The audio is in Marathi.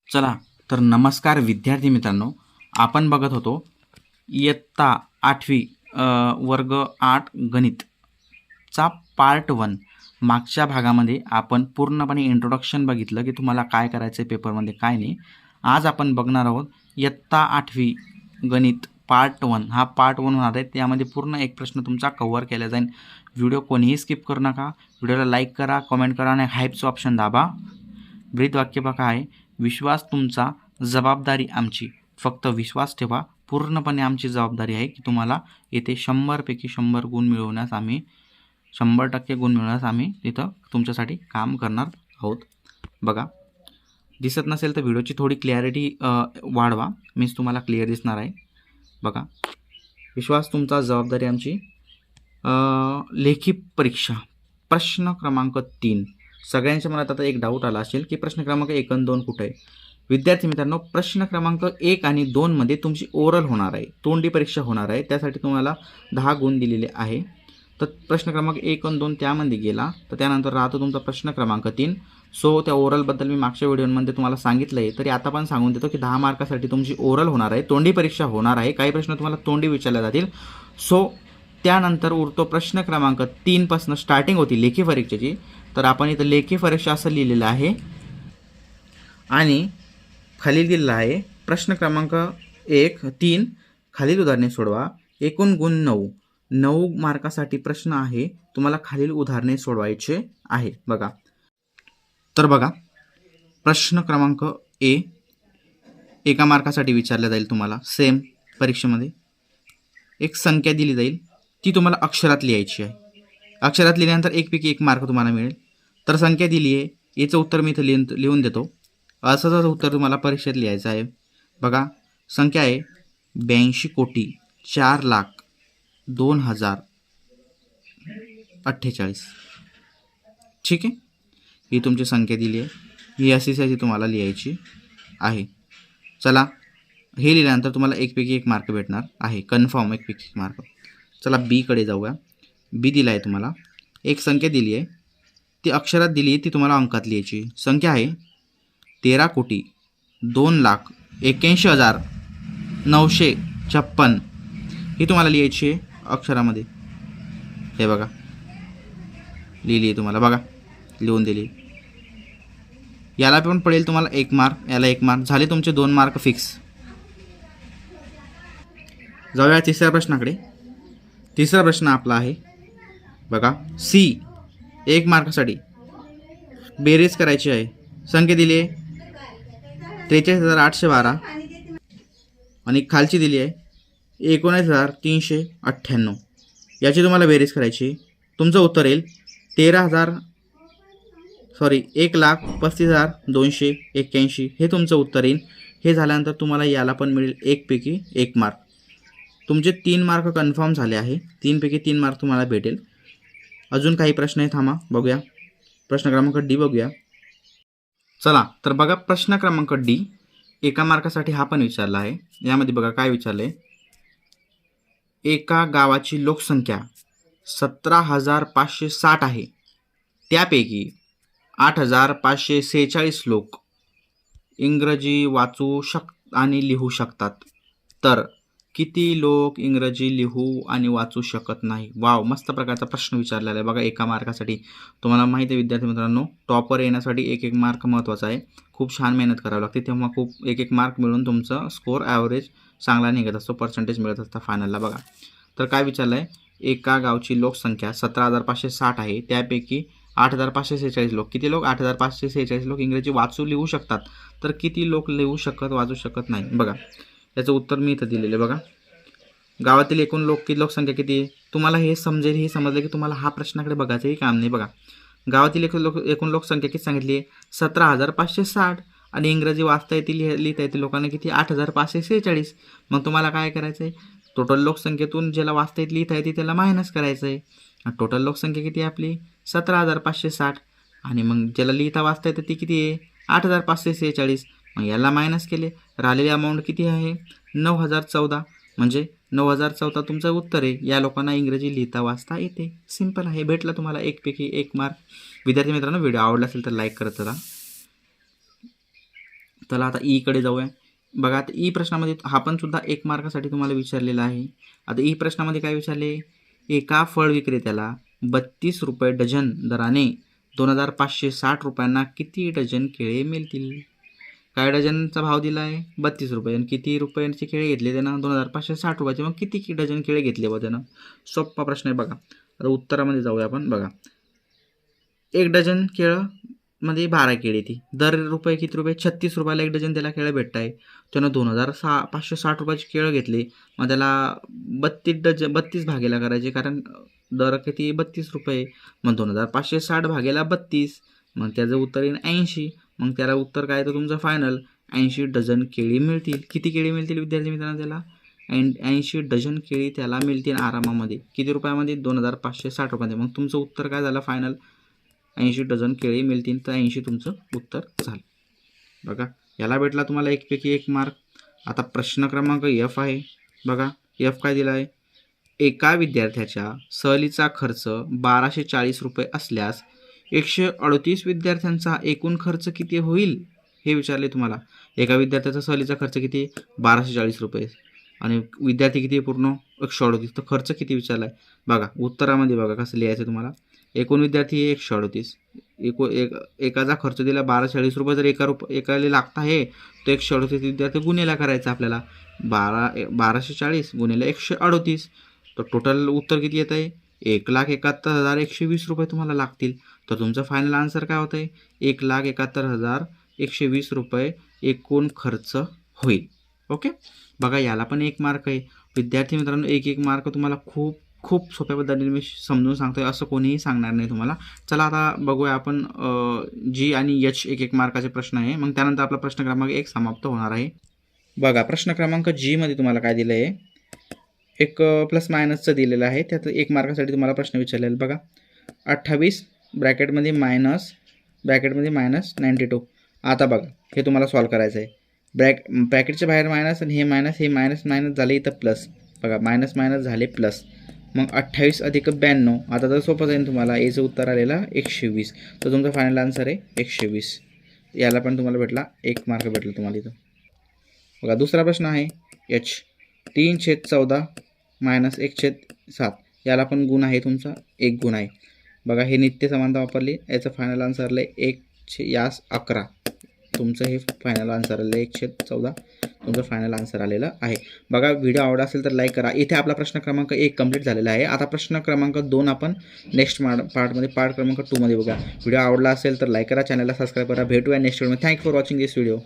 चला तर नमस्कार विद्यार्थी मित्रांनो, आपण बघत होतो इयत्ता 8वी वर्ग 8 गणितचा पार्ट 1. मागच्या भागामध्ये आपण पूर्णपणे इंट्रोडक्शन बघितलं की तुम्हाला काय करायचं आहे पेपरमध्ये काय नाही. आज आपण बघणार आहोत इयत्ता 8वी गणित पार्ट 1. हा पार्ट 1 होणार आहे. त्यामध्ये पूर्ण एक प्रश्न तुमचा कव्हर केला जाईल. व्हिडिओ कोणीही स्किप करू नका. व्हिडिओला लाईक करा, कमेंट करा आणि हाईपचं ऑप्शन दाबा. ब्रीदवाक्य बघा आहे, विश्वास तुमचा, जबाबदारी आमची. फक्त विश्वास ठेवा, पूर्णपणे आमची जबाबदारी आहे की तुम्हाला येथे 100पैकी 100 गुण मिळवण्यास आम्ही 100% गुण मिळवण्यास आम्ही तिथं तुमच्यासाठी काम करणार आहोत. बघा, दिसत नसेल तर व्हिडिओची थोडी क्लॅरिटी वाढवा, मीच तुम्हाला क्लिअर दिसणार आहे. बघा, विश्वास तुमचा, जबाबदारी आमची. लेखी परीक्षा प्रश्न क्रमांक 3. सगळ्यांच्या मनात आता एक डाऊट आला असेल की प्रश्न क्रमांक 1 आणि 2 कुठे आहे. विद्यार्थी मित्रांनो, प्रश्न क्रमांक 1 आणि 2 मध्ये तुमची ओरल होणार आहे, तोंडी परीक्षा होणार आहे. त्यासाठी तुम्हाला 10 गुण दिलेले आहे. तर प्रश्न क्रमांक 1 आणि 2 त्यामध्ये गेला तर त्यानंतर राहतो तुमचा प्रश्न क्रमांक 3. सो त्या ओरलबद्दल मी मागच्या व्हिडिओमध्ये तुम्हाला सांगितलं आहे, तरी आता पण सांगून देतो की 10 मार्कासाठी तुमची ओरल होणार आहे, तोंडी परीक्षा होणार आहे. काही प्रश्न तुम्हाला तोंडी विचारले जातील. सो त्यानंतर उरतो प्रश्न क्रमांक 3 पासून स्टार्टिंग होती लेखी परीक्षेची. तर आपण इथं लेखी परीक्षा असं लिहिलेलं आहे आणि खाली दिलेलं आहे प्रश्न क्रमांक 1 3. खालील उदाहरणे सोडवा. एकूण गुण 9. 9 मार्कासाठी प्रश्न आहे, तुम्हाला खालील उदाहरणे सोडवायचे आहे. बघा, तर बघा, प्रश्न क्रमांक ए 1 मार्कासाठी विचारला जाईल तुम्हाला. सेम परीक्षेमध्ये एक संख्या दिली जाईल, ती तुम्हाला अक्षरात लिहायची आहे. अक्षरात लिहिल्यानंतर 1 पैकी 1 मार्क तुम्हाला मिळेल. तर संख्या दिली आहे, याचं उत्तर मी इथं लिहून देतो. असंच उत्तर तुम्हाला परीक्षेत लिहायचं आहे. बघा, संख्या आहे 82,04,02,048. ठीक आहे, ही तुमची संख्या दिली आहे, ही अशी तुम्हाला लिहायची आहे. चला, हे लिहिल्यानंतर तुम्हाला 1 पैकी 1 मार्क भेटणार आहे, कन्फर्म 1 पैकी 1 मार्क. चला बीकडे जाऊया. बी दिला आहे तुम्हाला, एक संख्या दिली आहे, ती अक्षरात दिली आहे, ती तुम्हाला अंकात लिहायची. संख्या आहे 13,02,81,956. ही तुम्हाला लिहायची आहे अक्षरामध्ये. हे बघा, लिहिली आहे तुम्हाला. बघा, लिहून दिली. याला पण पडेल तुम्हाला 1 मार्क, याला 1 मार्क. झाले तुमचे 2 मार्क फिक्स. जाऊया तिसऱ्या प्रश्नाकडे. तिसरा प्रश्न आपला आहे बघा, सी 1 मार्कासाठी बेरीज करायची आहे. संख्या दिली आहे 43,812 आणि खालची दिली आहे 19,398. याची तुम्हाला बेरीज करायची. तुमचं उत्तर येईल 1,35,281. हे तुमचं उत्तर येईल. हे झाल्यानंतर तुम्हाला याला पण मिळेल 1 पैकी 1 मार्क. तुमचे 3 मार्क कन्फर्म झाले आहे. 3 पैकी 3 मार्क तुम्हाला भेटेल. अजून काही प्रश्न आहे, थांबा बघूया. प्रश्न क्रमांक डी बघूया. चला तर बघा, प्रश्न क्रमांक डी 1 मार्कासाठी हा पण विचारला आहे. यामध्ये बघा काय विचारले. एका गावाची लोकसंख्या 17,560 आहे. त्यापैकी 8,546 लोक इंग्रजी वाचू आणि लिहू शकतात. तर किती लोक इंग्रजी लिहू आणि वाचू शकत नाही? वाव, मस्त प्रकारचा प्रश्न विचारलेला आहे बघा 1 मार्कासाठी. तुम्हाला माहिती आहे विद्यार्थी मित्रांनो, टॉपर येण्यासाठी 1 मार्क महत्त्वाचा आहे. खूप छान मेहनत करावी लागते, तेव्हा खूप 1 मार्क मिळून तुमचा स्कोअर ॲव्हरेज चांगला निघत असतो, पर्सेंटेज मिळत असतं फायनलला. बघा, तर काय विचारलं आहे. एका गावची लोकसंख्या 17,560 आहे. त्यापैकी 8,546 लोक, किती लोक? 8,546 लोक इंग्रजी वाचू लिहू शकतात. तर किती लोक लिहू शकत वाचू शकत नाही? बघा, याचं उत्तर मी इथं दिलेलं आहे. बघा, गावातील एकूण लोकसंख्या किती आहे तुम्हाला हे समजेल. हे समजलं की तुम्हाला हा प्रश्नाकडे बघायचंही काम नाही. बघा, गावातील एकूण लोकसंख्या किती सांगितली आहे? 17,560 आणि इंग्रजी वाचता येतील लिहिता येतील लोकांना किती? 8,546. मग तुम्हाला काय करायचं आहे, टोटल लोकसंख्येतून ज्याला वाचता येत लिहिता येते त्याला मायनस करायचं आहे. टोटल लोकसंख्या किती आहे आपली? 17,560. आणि मग ज्याला लिहिता वाचता येतं ती किती आहे? 8,546. मग याला मायनस केले, राहिलेली अमाऊंट किती आहे? 9,014. म्हणजे 9,014 तुमचं उत्तर आहे. या लोकांना इंग्रजी लिहिता वाचता येते. सिंपल आहे. भेटला तुम्हाला 1 पैकी 1 मार्क. विद्यार्थी मित्रांनो, व्हिडिओ आवडला असेल तर लाईक करत राहा. चला आता ईकडे जाऊया. बघा आता ई प्रश्नामध्ये हा पण सुद्धा 1 मार्कासाठी तुम्हाला विचारलेला आहे. आता ई प्रश्नामध्ये काय विचारले, एका फळ विक्रेत्याला 32 रुपये डझन दराने 2560 रुपयांना किती डझन केळे मिळतील. काय डझनचा भाव दिला आहे 32 रुपये आणि किती रुपयांचे केळे घेतले त्यानं 2560 रुपयाचे. मग किती डझन केळे घेतले बघा त्यानं. सोपा प्रश्न आहे बघा. आता उत्तरामध्ये जाऊया आपण. बघा 1 डझन केळं मध्ये 12 केळी ती दर रुपये किती रुपये 36 रुपयाला 1 डझन त्याला केळं भेटत आहे. त्यानं 2560 रुपयाचे केळं घेतले. मग त्याला 32 भागेला करायचे कारण दर किती 32 रुपये. मग 2560 भागेला 32. मग त्याचं उत्तर येईल 80. मग त्याला उत्तर काय तर तुमचं फायनल 80 डझन केळी मिळतील. किती केळी मिळतील विद्यार्थी मित्रांनो त्याला 80 डझन केळी त्याला मिळतील आरामामध्ये. किती रुपयामध्ये 2560 रुपयामध्ये. मग तुमचं उत्तर काय झालं फायनल 80 डझन केळी मिळतील. तर 80 तुमचं उत्तर झालं. बघा याला भेटला तुम्हाला 1 पैकी 1 मार्क. आता प्रश्न क्रमांक F आहे. बघा F काय दिला आहे, एका विद्यार्थ्याच्या सहलीचा खर्च 1240 रुपये असल्यास 138 विद्यार्थ्यांचा एकूण खर्च किती होईल हे विचारले तुम्हाला. एका विद्यार्थ्याचा सहलीचा खर्च किती 1240 रुपये आणि विद्यार्थी किती पूर्ण 138. तर खर्च किती विचारला आहे. बघा उत्तरामध्ये बघा कसं लिहायचं तुम्हाला. एकूण विद्यार्थी 138. एकाचा खर्च दिला 1240 रुपये. जर एकाला लागत आहे तर 138 विद्यार्थी गुन्हेला करायचा आपल्याला. 1240 गुणिले 138. तर टोटल उत्तर किती येत आहे 1,71,120 रुपये तुम्हाला लागतील. तर तुमचं फायनल आन्सर काय होतं आहे 1,71,120 रुपये एकूण खर्च होईल. ओके. बघा याला पण 1 मार्क आहे. विद्यार्थी मित्रांनो 1 मार्क तुम्हाला खूप सोप्या पद्धतीने मी समजून सांगतोय, असं कोणीही सांगणार नाही तुम्हाला. चला आता बघूया आपण जी आणि H 1 मार्काचे प्रश्न आहे. मग त्यानंतर आपला प्रश्न क्रमांक 1 समाप्त होणार आहे. बघा प्रश्न क्रमांक G मध्ये तुम्हाला काय दिलं आहे, एक प्लस मायनसचं दिलेलं आहे. त्यात 1 मार्कासाठी तुम्हाला प्रश्न विचारलेला. बघा 28 ब्रॅकेटमध्ये मायनस 92. आता बघा हे तुम्हाला सॉल्व करायचं आहे. ब्रॅकेटच्या बाहेर मायनस आणि हे मायनस झाले इथं प्लस. बघा मायनस झाले प्लस. मग 28 अधिक 92. आता तर सोपं जाईल तुम्हाला. याचं उत्तर आलेलं 120. तर तुमचा फायनल आन्सर आहे 120. याला पण तुम्हाला भेटला 1 मार्क भेटला तुम्हाला इथं. बघा दुसरा प्रश्न आहे H 3/14 - 1/7. याला पण गुण आहे तुमचा 1 गुण आहे. बघा हे नित्य समानता वापरली. याचं फायनल आन्सर आलं 1/11. तुमचं हे फायनल आन्सर आलं 1/14. तुमचं फायनल आन्सर आलेलं आहे. बघा व्हिडिओ आवडला असेल तर लाईक करा. इथे आपला प्रश्न क्रमांक 1 कंप्लीट झालेला आहे. आता प्रश्न क्रमांक 2 आपण नेक्स्ट पार्ट क्रमांक 2 मध्ये बघा. व्हिडिओ आवडला असेल तर लाईक करा, चॅनलला सबस्क्राईब करा. भेटूया नेक्स्ट व्हिडिओमध्ये. Thank you for watching this video.